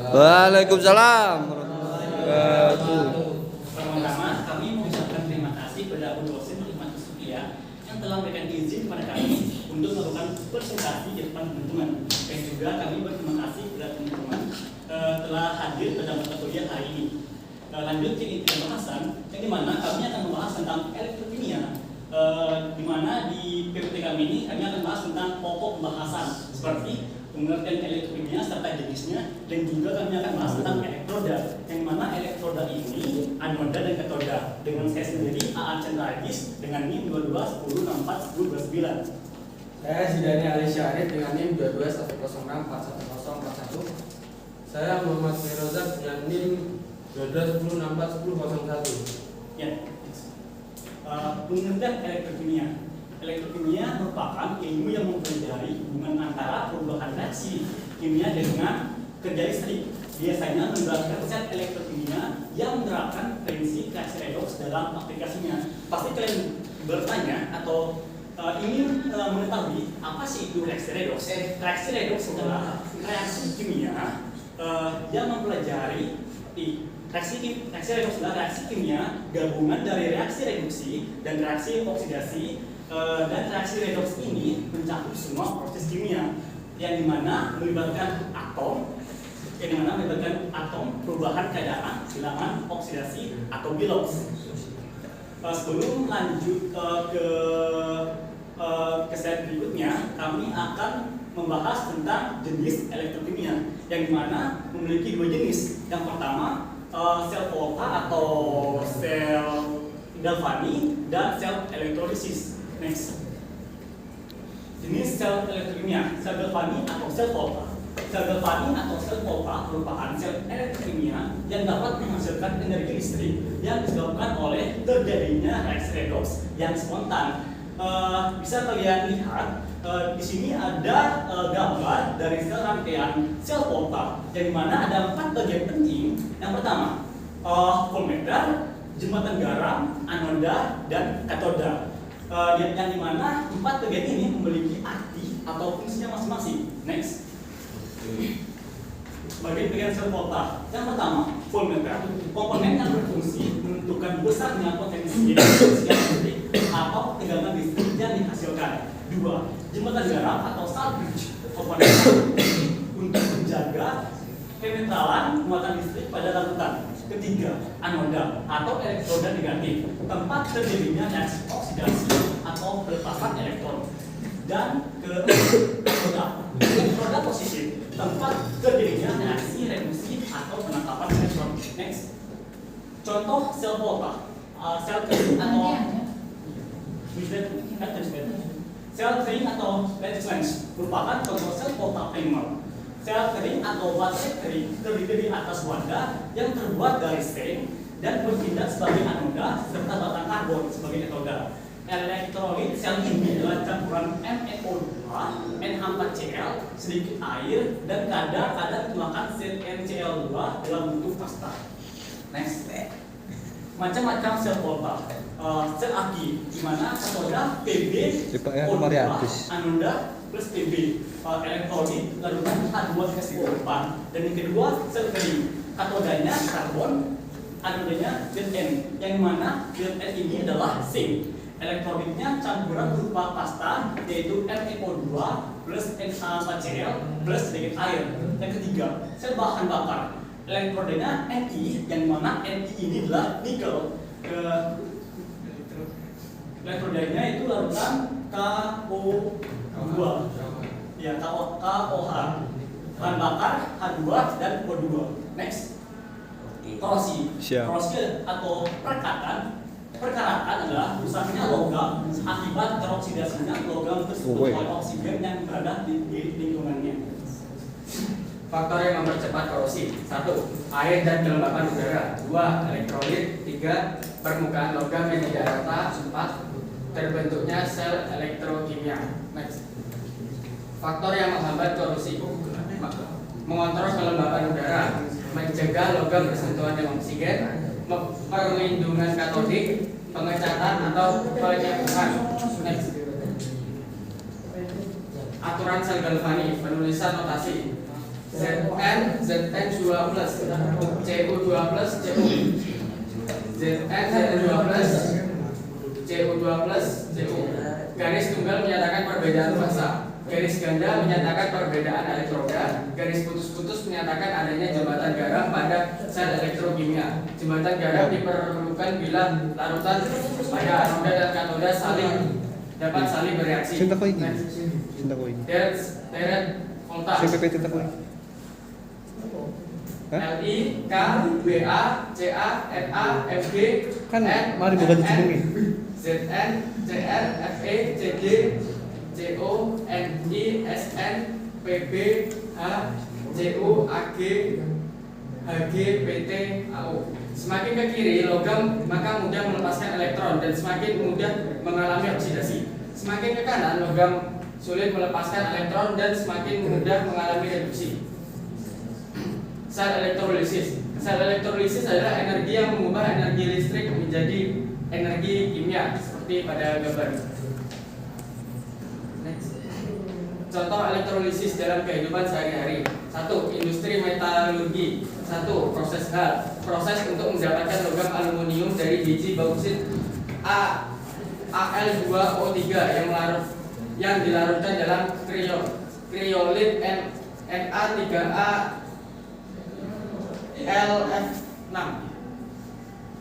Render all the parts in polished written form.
Waalaikumsalam warahmatullahi wabarakatuh. Pertama-tama kami mengucapkan terima kasih kepada Bu dosen Hikmat Supriya yang telah memberikan izin kepada kami untuk melakukan presentasi di depan teman-teman. Dan juga kami berterima kasih kepada teman-teman telah hadir pada mata kuliah hari ini. Lanjut ke inti pembahasan, yang dimana kami akan membahas tentang elektrokimia. Di mana di PPT kami ini kami akan bahas tentang pokok pembahasan seperti pengertian elektrokimia serta jenisnya, dan juga kami akan bahas tentang elektroda, yang mana elektroda ini anoda dan katoda. Dengan saya sendiri Aan Chandra Agis dengan NIM 2210641029. Saya Zidani Ali Syarif dengan NIM 2210641041. Saya Muhammad Firozak dengan NIM 2210641001. Ya. Pengertian elektrokimia. Elektrokimia merupakan ilmu yang mempelajari hubungan antara perubahan reaksi kimia dengan kerja listrik. Biasanya menggunakan set elektrokimia yang menerapkan prinsip reaksi redoks dalam aplikasinya. Pasti kalian bertanya atau ingin mengetahui apa sih itu reaksi redoks? Reaksi redoks adalah reaksi kimia yang mempelajari reaksi redoks adalah reaksi kimia gabungan dari reaksi reduksi dan reaksi oksidasi, dan reaksi redoks ini mencakup semua proses kimia yang dimana melibatkan atom, perubahan keadaan, bilangan, oksidasi atau biloks. Sebelum lanjut ke slide berikutnya, kami akan membahas tentang jenis elektrokimia yang dimana memiliki dua jenis. Yang pertama sel volta atau sel galvani dan sel elektrolisis. Next. Jenis sel elektrokimia, sel galvani atau sel volta. Sel galvani atau sel volta merupakan sel elektrokimia yang dapat menghasilkan energi listrik yang disebabkan oleh terjadinya reaksi redoks yang spontan. Bisa kalian lihat di sini ada gambar dari sel rangkaian sel volta, yang dimana ada 4 bagian penting. Yang pertama, voltmeter, jembatan garam, anoda, dan katoda. Yang dimana 4 bagian ini memiliki arti atau fungsinya masing-masing. Next. Bagian sel volta. Yang pertama, voltmeter, komponen yang berfungsi menentukan besarnya potensi listrik atau tegangan listrik yang dihasilkan. 2. Jembatan garam atau salt bridge, komponen untuk menjaga penetralan muatan listrik pada larutan. Ketiga, anoda atau elektroda negatif, tempat terjadinya reaksi oksidasi atau pelepasan elektron. Dan elektroda positif, tempat terjadinya reaksi reduksi atau penangkapan elektron. Next. Contoh sel volta, sel kering sel kering atau lattice lens merupakan contoh sel volta primer. Sel kering atau baterai kering terdiri dari atas wadah yang terbuat dari seng dan bertindak sebagai anoda serta batang karbon sebagai katoda. Elektrolit sel ini adalah campuran NaO2, NH4Cl, sedikit air, dan kadar tuakan NCl2 dalam bentuk pasta. Next. Macam-macam sel volta. Sel aki, di mana katoda Pb, O2, anoda plus Pb, elektrolit larutan H2SO4. Dan yang kedua sel kering, katodanya karbon, anodanya Zn, yang mana Zn ini adalah zinc. Elektrolitnya campuran berupa pasta, yaitu NaO2 plus NH4Cl plus sedikit air. Yang ketiga, sel bahan bakar. Elektrodanya Ni, yang mana Ni ini adalah nikel. Elektrodanya itu larutan KO2, ya KOH, bahan bakar H2 dan O2. Next. Korosi. Korosi atau perkataan adalah rusaknya logam akibat teroksidasinya logam tersebut oleh oksigen yang berada di lingkungannya. Faktor yang mempercepat korosi: 1. Air dan kelembapan udara. 2. Elektrolit. 3. Permukaan logam yang tidak rata. 4. Terbentuknya sel elektrokimia. Next. Faktor yang menghambat korosi: mengontrol kelembapan udara, mencegah logam bersentuhan dengan oksigen, perlindungan katodik, pengecatan atau penyemuhan. Next. Aturan sel galvani, penulisan notasi. Zn Zn2 plus Cu2 plus Cu. Zn2 plus Cu2 plus Cu. Garis tunggal menyatakan perbedaan fasa. Garis ganda menyatakan perbedaan elektroda. Garis putus-putus menyatakan adanya jembatan garam pada sel elektrokimia. Jembatan garam diperlukan bila larutan pada anoda dan katoda dapat saling bereaksi. Cinta ko ini. Cinta ko ini. Teret voltage. CPP cinta ko ini. Hah? Li, K, Ba, Ca, Na, Fg, Kan N, mari bukan dicubungin. Zn, Cr, Fe, Cg, Co, Ni, Sn, Pb, H, Cu, Ag, Hg, Pt, Au. Semakin ke kiri logam maka mudah melepaskan elektron dan semakin mudah mengalami oksidasi. Semakin ke kanan logam sulit melepaskan elektron dan semakin mudah mengalami reduksi. Sel elektrolisis. Sel elektrolisis adalah energi yang mengubah energi listrik menjadi energi kimia seperti pada gambar. Contoh elektrolisis dalam kehidupan sehari-hari. 1. Industri metalurgi. 1. Proses hal. Proses untuk mendapatkan logam aluminium dari biji bauksit Al2O3 yang dilarutkan dalam kriolit Na3A LF6.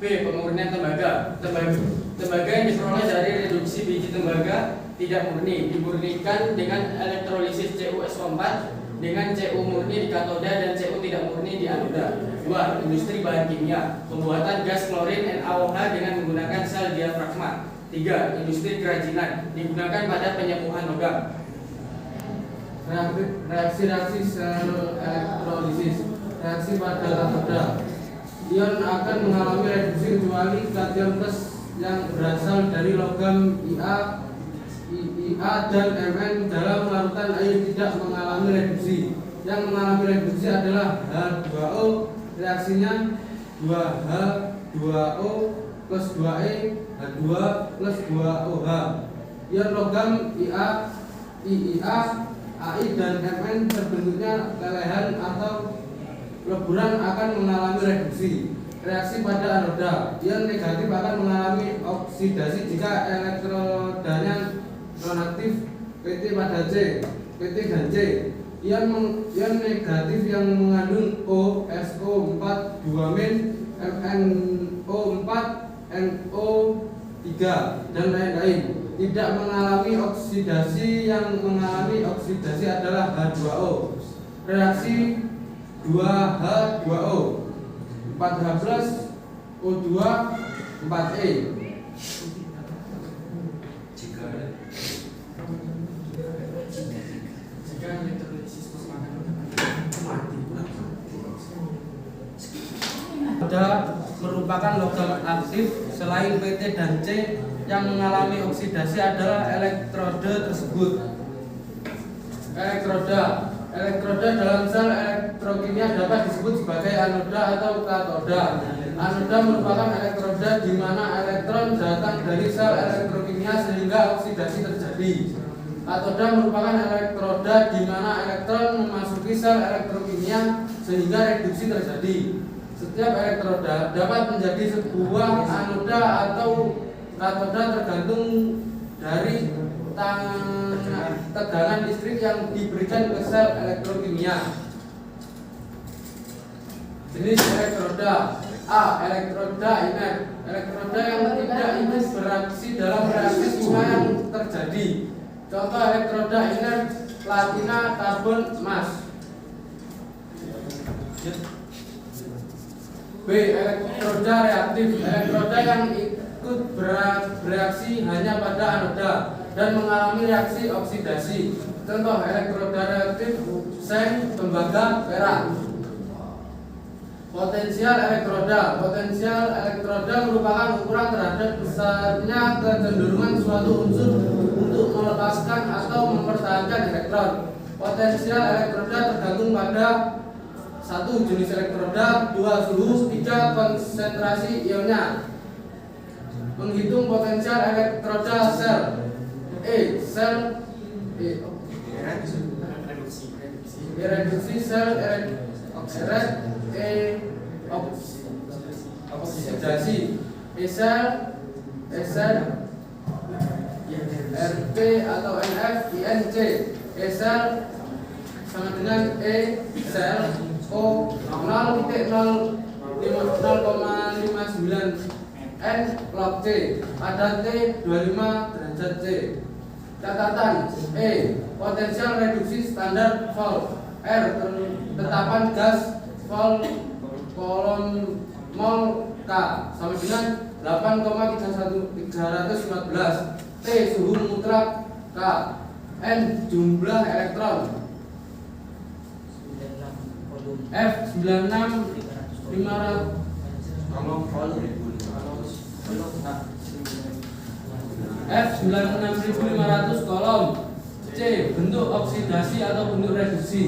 B. Pemurnian tembaga. Tembaga yang diperoleh dari reduksi biji tembaga tidak murni dimurnikan dengan elektrolisis CuSO4 dengan Cu murni di katoda dan Cu tidak murni di anoda. 2. Industri bahan kimia. Pembuatan gas klorin NaOH dengan menggunakan sel diafragma. 3. Industri kerajinan digunakan pada penyembuhan logam. Reaksi sel elektrolisis. Reaksi pada katoda. Ion akan mengalami reduksi kecuali kation plus yang berasal dari logam Ia dan Mn dalam larutan air tidak mengalami reduksi. Yang mengalami reduksi adalah H2O. Reaksinya 2H2O plus 2E H2 plus 2OH. Ion logam Ia, Ai dan Mn terbentuknya lelehan atau leburan akan mengalami reduksi. Reaksi pada anoda. Ion negatif akan mengalami oksidasi jika elektrodanya nonaktif Pt pada C, Pt dan C. Ion negatif yang mengandung O, SO4, 2-, MnO4, NO3 dan lain-lain tidak mengalami oksidasi. Yang mengalami oksidasi adalah H2O. Reaksi 2H2O 4H+, O2, 4E. Anoda merupakan logam aktif. Selain Pt dan C, yang mengalami oksidasi adalah elektroda tersebut. Elektroda dalam sel elektrokimia dapat disebut sebagai anoda atau katoda. Anoda merupakan elektroda di mana elektron datang dari sel elektrokimia sehingga oksidasi terjadi. Katoda merupakan elektroda di mana elektron memasuki sel elektrokimia sehingga reduksi terjadi. Setiap elektroda dapat menjadi sebuah anoda atau katoda tergantung dari tegangan listrik yang diberikan ke sel elektrokimia. Jenis elektroda. A. Elektroda inert. Elektroda yang tidak ingin beraksi dalam reaksi kimia yang terjadi. Contoh elektroda inert: platina, karbon, emas. B. Elektroda reaktif. Elektroda yang ikut bereaksi hanya pada anoda dan mengalami reaksi oksidasi. Contoh elektroda reaktif: seng, tembaga, perak. Potensial elektroda. Potensial elektroda merupakan ukuran terhadap besarnya kecenderungan suatu unsur untuk melepaskan atau mempertahankan elektron. Potensial elektroda tergantung pada 1. Jenis elektroda, 2. Suhu, 3. Konsentrasi ionnya. Menghitung potensial elektroda sel. Reduksi sel oksidasi. Sel RP atau NF INC. Sel sama dengan sel O 0,059 N log C. Ada T 25 derajat C. Catatan potensial reduksi standar Vol. R tetapan gas Vol kolom mol K sama dengan 8,314. T suhu mutlak K. N jumlah elektron. F 96500 kolom. C bentuk oksidasi atau bentuk reduksi.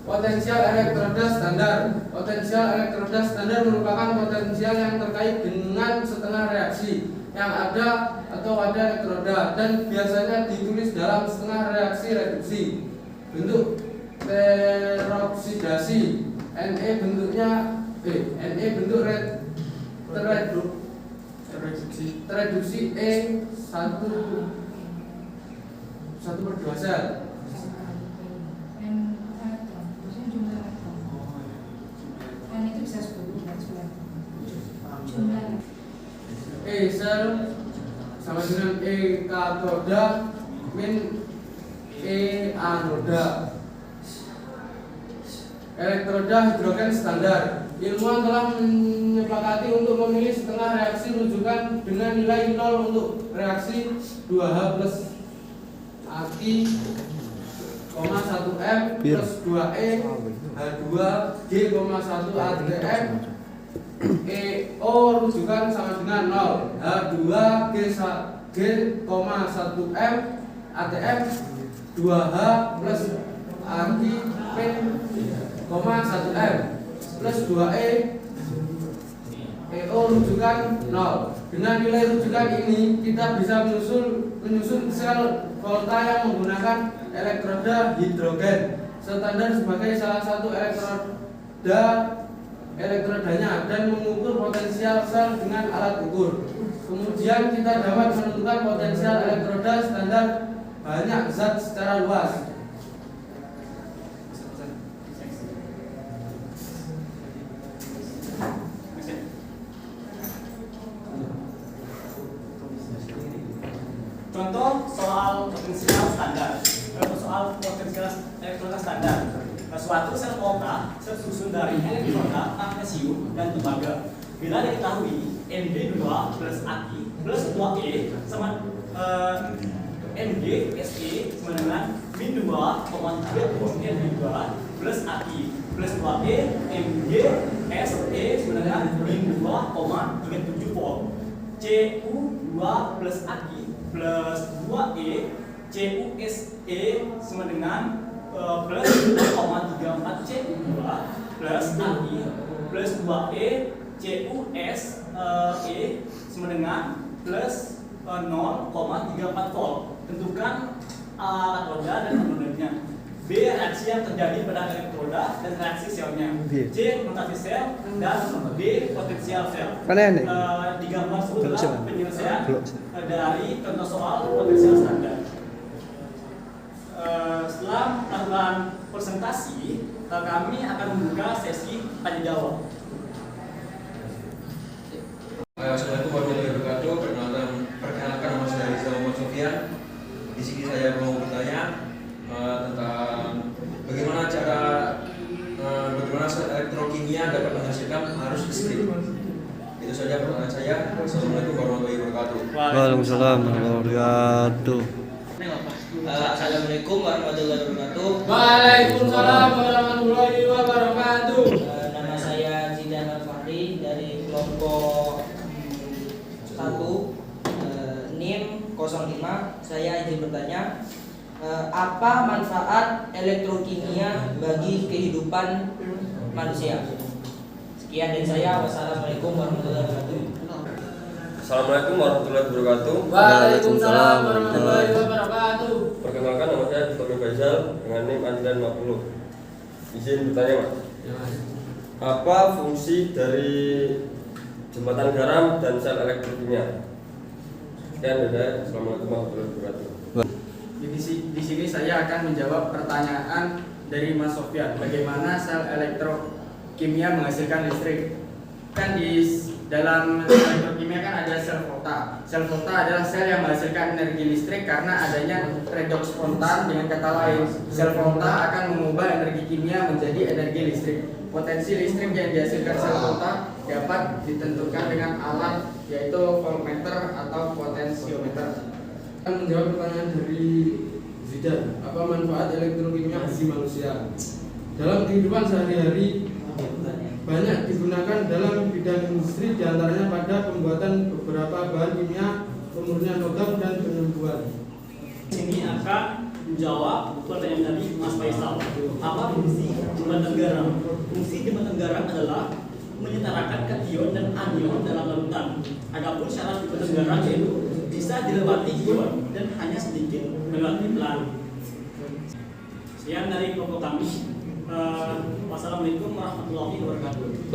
Potensial elektroda standar. Potensial elektroda standar merupakan potensial yang terkait dengan setengah reaksi yang ada atau ada elektroda dan biasanya ditulis dalam setengah reaksi reduksi. Bentuk teroksidasi. Ne bentuknya Ne bentuk tereduksi E 1/2 sel. E sel sama dengan E katoda min E anoda. Elektroda hidrogen standar. Ilmuwan telah menyepakati untuk memilih setengah reaksi rujukan dengan nilai 0 untuk reaksi 2H plus Aqi, 1M plus 2E H2G, 1 ATM EO rujukan sama dengan 0 H2G, 1M ATM 2H plus Aqi Pin, 1M plus 2E EO rujukan 0. Dengan nilai rujukan ini kita bisa menyusun sel volta yang menggunakan elektroda hidrogen standar sebagai salah satu elektrodanya dan mengukur potensial sel dengan alat ukur. Kemudian kita dapat menentukan potensial elektroda standar banyak zat secara luas. Contoh soal potensial standar. Soal potensial elektroda standar. Suatu sel volta tersusun dari elektroda, magnesium, dan tembaga. Bila diketahui Mg2 plus Aqi plus 2E sama Mg Se sama dengan min 2,3 Mg2 plus Aqi plus 2E Mg Se sama dengan min 2,37 volt. Cu2 plus Aqi plus 2E CuSe sama dengan plus 2,34 Cu2 plus Aqi plus 2E CuSe sama dengan plus 0,34 volt. Tentukan elektroda dan anodanya. B. Reaksi yang terjadi pada elektroda dan reaksi selnya. C. Notasi sel dan D. Potensial sel. Digambar sebutlah penyelesaian dari contoh soal potensial standar. Setelah melakukan presentasi, kami akan membuka sesi tanya jawab. Assalamualaikum warahmatullahi wabarakatuh. Perkenalkan nama saya Rizal Muhammad Sofyan. Di sini saya mau bertanya tentang bagaimana sel elektrokimia dapat menghasilkan arus listrik. Itu saja pertanyaan saya. Assalamualaikum warahmatullahi wabarakatuh. Waalaikumsalam warahmatullahi wabarakatuh. Assalamualaikum warahmatullahi wabarakatuh. Waalaikumsalam warahmatullahi wabarakatuh. Nama saya Zidan Al-Fahri dari kelompok 1 NIM 05. Saya izin bertanya, apa manfaat elektrokimia bagi kehidupan manusia? Sekian dari saya. Wassalamualaikum warahmatullahi wabarakatuh. Assalamualaikum warahmatullahi wabarakatuh. Waalaikumsalam warahmatullahi wabarakatuh. Perkenalkan nama saya Dr. Faisal dengan NIM Andan 50. Izin bertanya Mas. Ya, Mas. Apa fungsi dari jembatan garam dan sel elektrokimia? Sekian dari saya. Assalamualaikum warahmatullahi wabarakatuh. Di sini saya akan menjawab pertanyaan dari Mas Sofyan. Bagaimana sel elektrokimia menghasilkan listrik? Kan di dalam elektrokimia kan ada sel volta. Sel volta adalah sel yang menghasilkan energi listrik karena adanya redoks spontan. Dengan kata lain, sel volta akan mengubah energi kimia menjadi energi listrik. Potensi listrik yang dihasilkan sel volta dapat ditentukan dengan alat yaitu voltmeter atau potensiometer. Akan menjawab pertanyaan dari Zidan. Apa manfaat elektrokimia bagi manusia? Dalam kehidupan sehari-hari banyak digunakan dalam bidang industri, diantaranya pada pembuatan beberapa bahan kimia, pemurnian logam dan penyembuhan. Ini akan menjawab pertanyaan dari Mas Faisal. Apa fungsi jembatan garam? Fungsi jembatan garam adalah menyetarakan kation dan anion dalam larutan. Adapun syarat jembatan garam yaitu bisa dilewati ion dan hanya sedikit melewati pelan. Sekian dari kelompok kami. Wassalamualaikum warahmatullahi wabarakatuh.